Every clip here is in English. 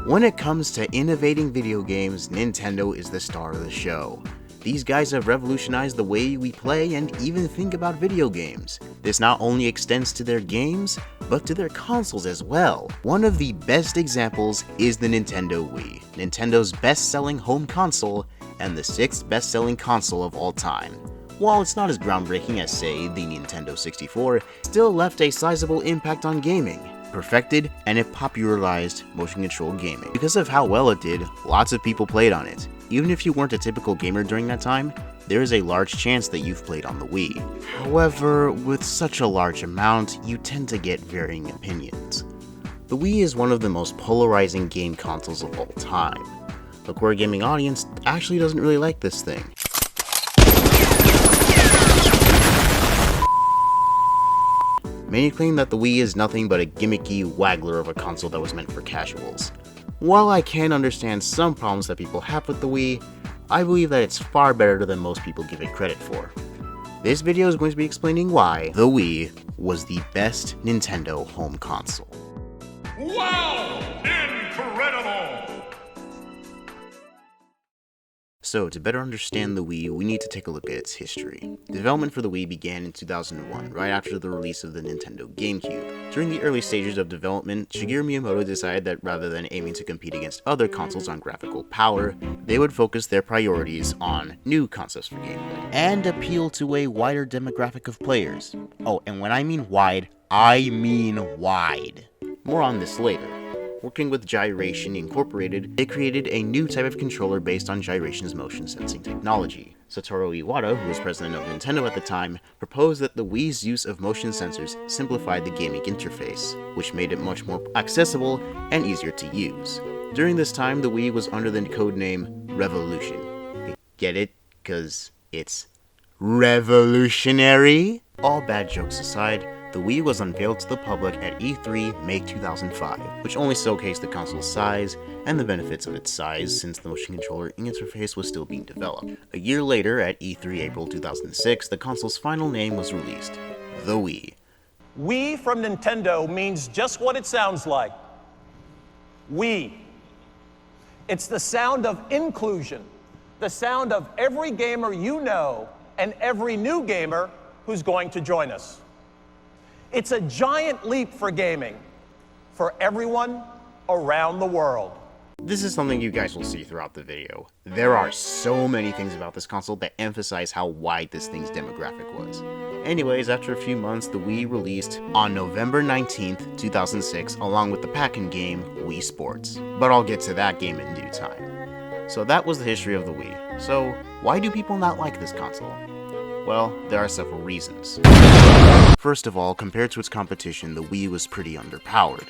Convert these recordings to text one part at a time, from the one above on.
When it comes to innovating video games, Nintendo is the star of the show. These guys have revolutionized the way we play and even think about video games. This not only extends to their games, but to their consoles as well. One of the best examples is the Nintendo Wii, Nintendo's best-selling home console and the 6th best-selling console of all time. While it's not as groundbreaking as, say, the Nintendo 64, it still left a sizable impact on gaming. Perfected, and it popularized motion control gaming. Because of how well it did, lots of people played on it. Even if you weren't a typical gamer during that time, there is a large chance that you've played on the Wii. However, with such a large amount, you tend to get varying opinions. The Wii is one of the most polarizing game consoles of all time. The core gaming audience actually doesn't really like this thing. Many claim that the Wii is nothing but a gimmicky waggler of a console that was meant for casuals. While I can understand some problems that people have with the Wii, I believe that it's far better than most people give it credit for. This video is going to be explaining why the Wii was the best Nintendo home console. Wow! Incredible! So, to better understand the Wii, we need to take a look at its history. Development for the Wii began in 2001, right after the release of the Nintendo GameCube. During the early stages of development, Shigeru Miyamoto decided that rather than aiming to compete against other consoles on graphical power, they would focus their priorities on new concepts for gameplay, and appeal to a wider demographic of players. Oh, and when I mean wide, I mean wide. More on this later. Working with Gyration Incorporated, they created a new type of controller based on Gyration's motion sensing technology. Satoru Iwata, who was president of Nintendo at the time, proposed that the Wii's use of motion sensors simplified the gaming interface, which made it much more accessible and easier to use. During this time, the Wii was under the codename Revolution. Get it? 'Cause it's revolutionary? All bad jokes aside, the Wii was unveiled to the public at E3 May 2005, which only showcased the console's size and the benefits of its size since the motion controller interface was still being developed. A year later, at E3 April 2006, the console's final name was released, the Wii. Wii from Nintendo means just what it sounds like. Wii. It's the sound of inclusion, the sound of every gamer you know and every new gamer who's going to join us. It's a giant leap for gaming, for everyone around the world. This is something you guys will see throughout the video. There are so many things about this console that emphasize how wide this thing's demographic was. Anyways, after a few months, the Wii released on November 19th, 2006, along with the pack-in game, Wii Sports. But I'll get to that game in due time. So that was the history of the Wii. So, why do people not like this console? Well, there are several reasons. First of all, compared to its competition, the Wii was pretty underpowered.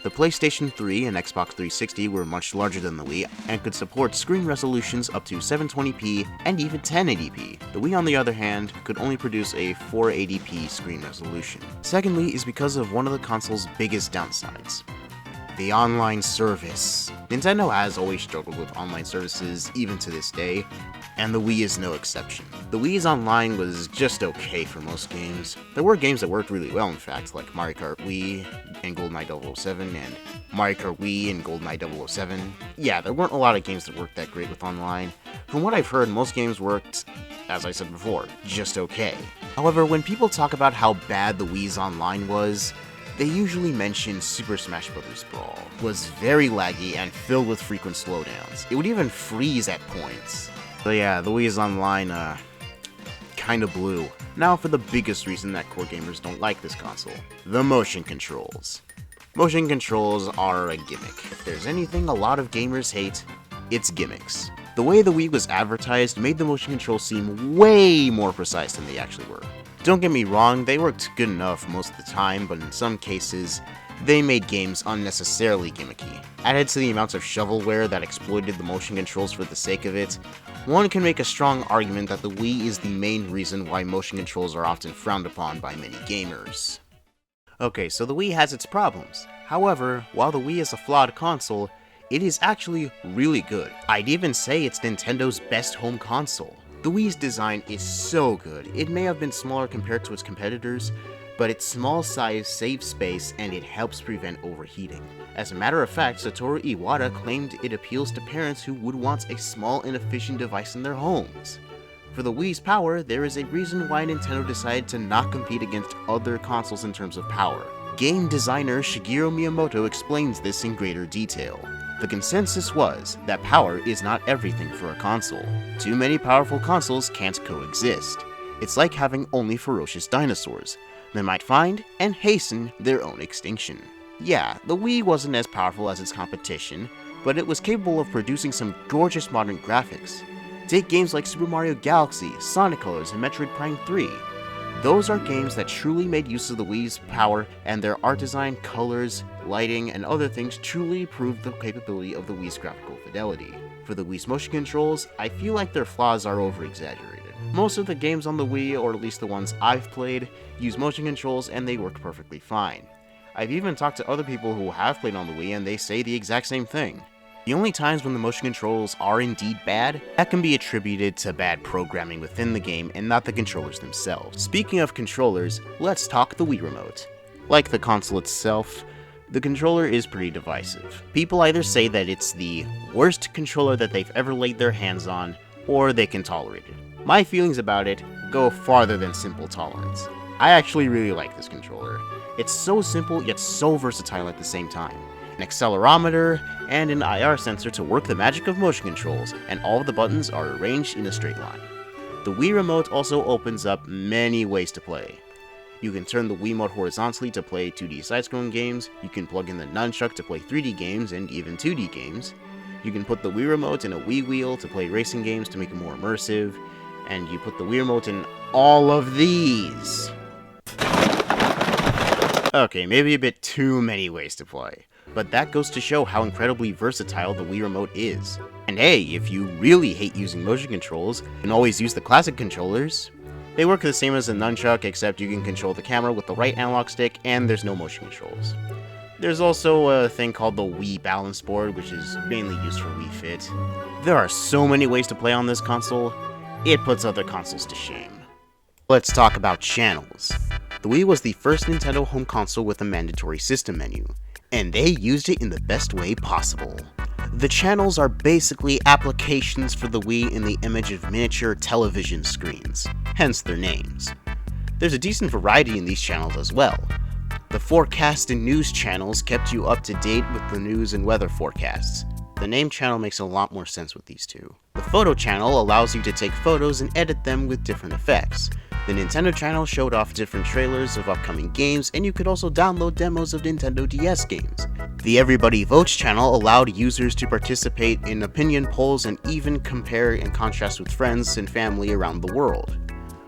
The PlayStation 3 and Xbox 360 were much larger than the Wii and could support screen resolutions up to 720p and even 1080p. The Wii, on the other hand, could only produce a 480p screen resolution. Secondly is because of one of the console's biggest downsides: the online service. Nintendo has always struggled with online services, even to this day, and the Wii is no exception. The Wii's online was just okay for most games. There were games that worked really well, in fact, like Mario Kart Wii and GoldenEye 007 and Mario Kart Wii and GoldenEye 007. Yeah, there weren't a lot of games that worked that great with online. From what I've heard, most games worked, as I said before, just okay. However, when people talk about how bad the Wii's online was, they usually mention Super Smash Bros. Brawl. It was very laggy and filled with frequent slowdowns. It would even freeze at points. So yeah, the Wii's online, kinda blew. Now for the biggest reason that core gamers don't like this console: the motion controls. Motion controls are a gimmick. If there's anything a lot of gamers hate, it's gimmicks. The way the Wii was advertised made the motion controls seem way more precise than they actually were. Don't get me wrong, they worked good enough most of the time, but in some cases, they made games unnecessarily gimmicky. Added to the amounts of shovelware that exploited the motion controls for the sake of it, one can make a strong argument that the Wii is the main reason why motion controls are often frowned upon by many gamers. Okay, so the Wii has its problems. However, while the Wii is a flawed console, it is actually really good. I'd even say it's Nintendo's best home console. The Wii's design is so good. It may have been smaller compared to its competitors, but its small size saves space and it helps prevent overheating. As a matter of fact, Satoru Iwata claimed it appeals to parents who would want a small and efficient device in their homes. For the Wii's power, there is a reason why Nintendo decided to not compete against other consoles in terms of power. Game designer Shigeru Miyamoto explains this in greater detail. The consensus was that power is not everything for a console. Too many powerful consoles can't coexist. It's like having only ferocious dinosaurs. They might find and hasten their own extinction. Yeah, the Wii wasn't as powerful as its competition, but it was capable of producing some gorgeous modern graphics. Take games like Super Mario Galaxy, Sonic Colors, and Metroid Prime 3. Those are games that truly made use of the Wii's power, and their art design, colors, lighting, and other things truly proved the capability of the Wii's graphical fidelity. For the Wii's motion controls, I feel like their flaws are over-exaggerated. Most of the games on the Wii, or at least the ones I've played, use motion controls and they work perfectly fine. I've even talked to other people who have played on the Wii and they say the exact same thing. The only times when the motion controls are indeed bad, that can be attributed to bad programming within the game and not the controllers themselves. Speaking of controllers, let's talk the Wii Remote. Like the console itself, the controller is pretty divisive. People either say that it's the worst controller that they've ever laid their hands on, or they can tolerate it. My feelings about it go farther than simple tolerance. I actually really like this controller. It's so simple yet so versatile at the same time. An accelerometer, and an IR sensor to work the magic of motion controls, and all of the buttons are arranged in a straight line. The Wii Remote also opens up many ways to play. You can turn the Wiimote horizontally to play 2D side-scrolling games, you can plug in the nunchuck to play 3D games and even 2D games, you can put the Wii Remote in a Wii Wheel to play racing games to make it more immersive, and you put the Wii Remote in all of these. Okay, maybe a bit too many ways to play. But that goes to show how incredibly versatile the Wii Remote is. And hey, if you really hate using motion controls, you can always use the classic controllers. They work the same as a nunchuck, except you can control the camera with the right analog stick, and there's no motion controls. There's also a thing called the Wii Balance Board, which is mainly used for Wii Fit. There are so many ways to play on this console, it puts other consoles to shame. Let's talk about channels. The Wii was the first Nintendo home console with a mandatory system menu, and they used it in the best way possible. The channels are basically applications for the Wii in the image of miniature television screens, hence their names. There's a decent variety in these channels as well. The forecast and news channels kept you up to date with the news and weather forecasts. The name channel makes a lot more sense with these two. The photo channel allows you to take photos and edit them with different effects. The Nintendo channel showed off different trailers of upcoming games, and you could also download demos of Nintendo DS games. The Everybody Votes channel allowed users to participate in opinion polls and even compare and contrast with friends and family around the world.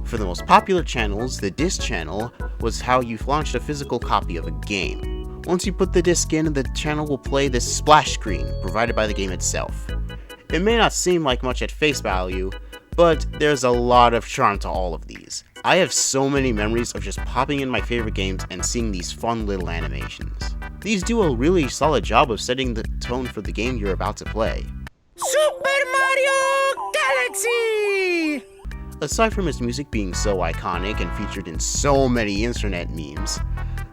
For the most popular channels, the disc channel was how you launched a physical copy of a game. Once you put the disc in, the channel will play this splash screen provided by the game itself. It may not seem like much at face value, but there's a lot of charm to all of these. I have so many memories of just popping in my favorite games and seeing these fun little animations. These do a really solid job of setting the tone for the game you're about to play. Super Mario Galaxy! Aside from its music being so iconic and featured in so many internet memes,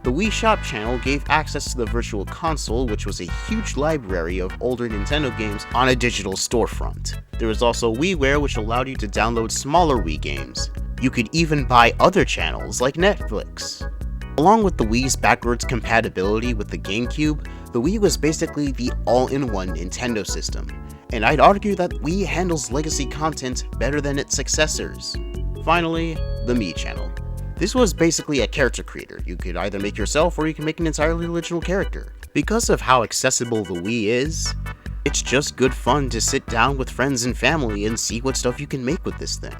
the Wii Shop channel gave access to the Virtual Console, which was a huge library of older Nintendo games on a digital storefront. There was also WiiWare, which allowed you to download smaller Wii games. You could even buy other channels like Netflix. Along with the Wii's backwards compatibility with the GameCube, the Wii was basically the all-in-one Nintendo system, and I'd argue that Wii handles legacy content better than its successors. Finally, the Mii channel. This was basically a character creator. You could either make yourself or you can make an entirely original character. Because of how accessible the Wii is, it's just good fun to sit down with friends and family and see what stuff you can make with this thing.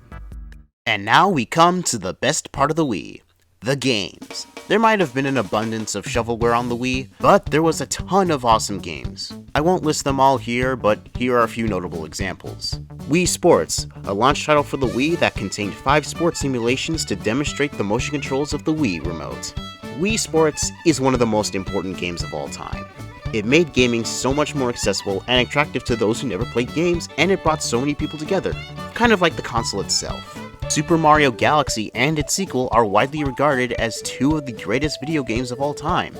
And now we come to the best part of the Wii, the games. There might have been an abundance of shovelware on the Wii, but there was a ton of awesome games. I won't list them all here, but here are a few notable examples. Wii Sports, a launch title for the Wii that contained 5 sports simulations to demonstrate the motion controls of the Wii Remote. Wii Sports is one of the most important games of all time. It made gaming so much more accessible and attractive to those who never played games, and it brought so many people together, kind of like the console itself. Super Mario Galaxy and its sequel are widely regarded as two of the greatest video games of all time.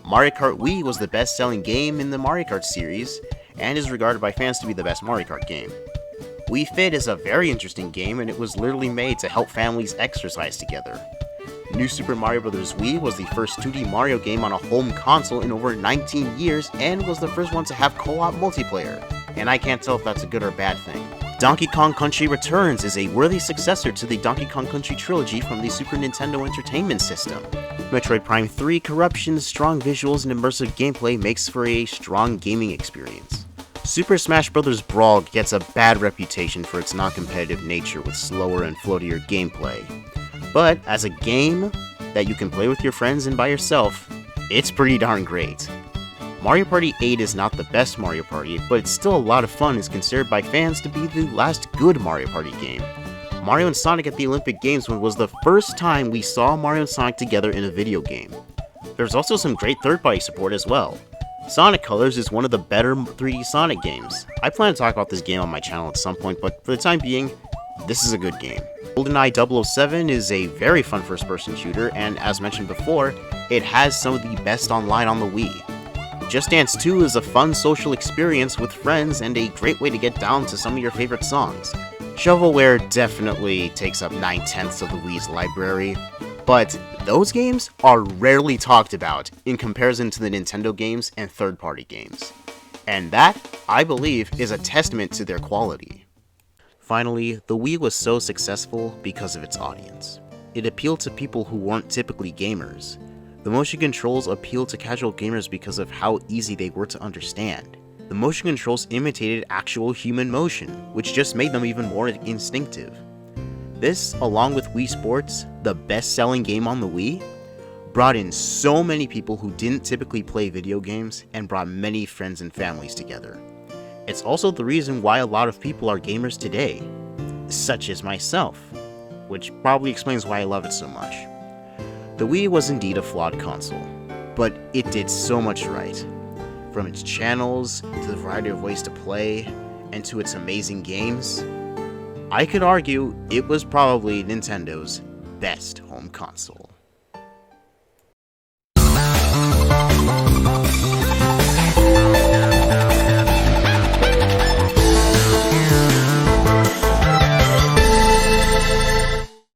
Mario Kart Wii was the best-selling game in the Mario Kart series, and is regarded by fans to be the best Mario Kart game. Wii Fit is a very interesting game, and it was literally made to help families exercise together. New Super Mario Bros. Wii was the first 2D Mario game on a home console in over 19 years, and was the first one to have co-op multiplayer. And I can't tell if that's a good or bad thing. Donkey Kong Country Returns is a worthy successor to the Donkey Kong Country trilogy from the Super Nintendo Entertainment System. Metroid Prime 3 corruption, strong visuals, and immersive gameplay makes for a strong gaming experience. Super Smash Bros. Brawl gets a bad reputation for its non-competitive nature with slower and floatier gameplay. But as a game that you can play with your friends and by yourself, it's pretty darn great. Mario Party 8 is not the best Mario Party, but it's still a lot of fun and is considered by fans to be the last good Mario Party game. Mario and Sonic at the Olympic Games was the first time we saw Mario and Sonic together in a video game. There's also some great third-party support as well. Sonic Colors is one of the better 3D Sonic games. I plan to talk about this game on my channel at some point, but for the time being, this is a good game. GoldenEye 007 is a very fun first-person shooter, and as mentioned before, it has some of the best online on the Wii. Just Dance 2 is a fun social experience with friends and a great way to get down to some of your favorite songs. Shovelware definitely takes up 9/10 of the Wii's library, but those games are rarely talked about in comparison to the Nintendo games and third-party games. And that, I believe, is a testament to their quality. Finally, the Wii was so successful because of its audience. It appealed to people who weren't typically gamers. The motion controls appealed to casual gamers because of how easy they were to understand. The motion controls imitated actual human motion, which just made them even more instinctive. This, along with Wii Sports, the best-selling game on the Wii, brought in so many people who didn't typically play video games and brought many friends and families together. It's also the reason why a lot of people are gamers today, such as myself, which probably explains why I love it so much. The Wii was indeed a flawed console, but it did so much right. From its channels, to the variety of ways to play, and to its amazing games, I could argue it was probably Nintendo's best home console.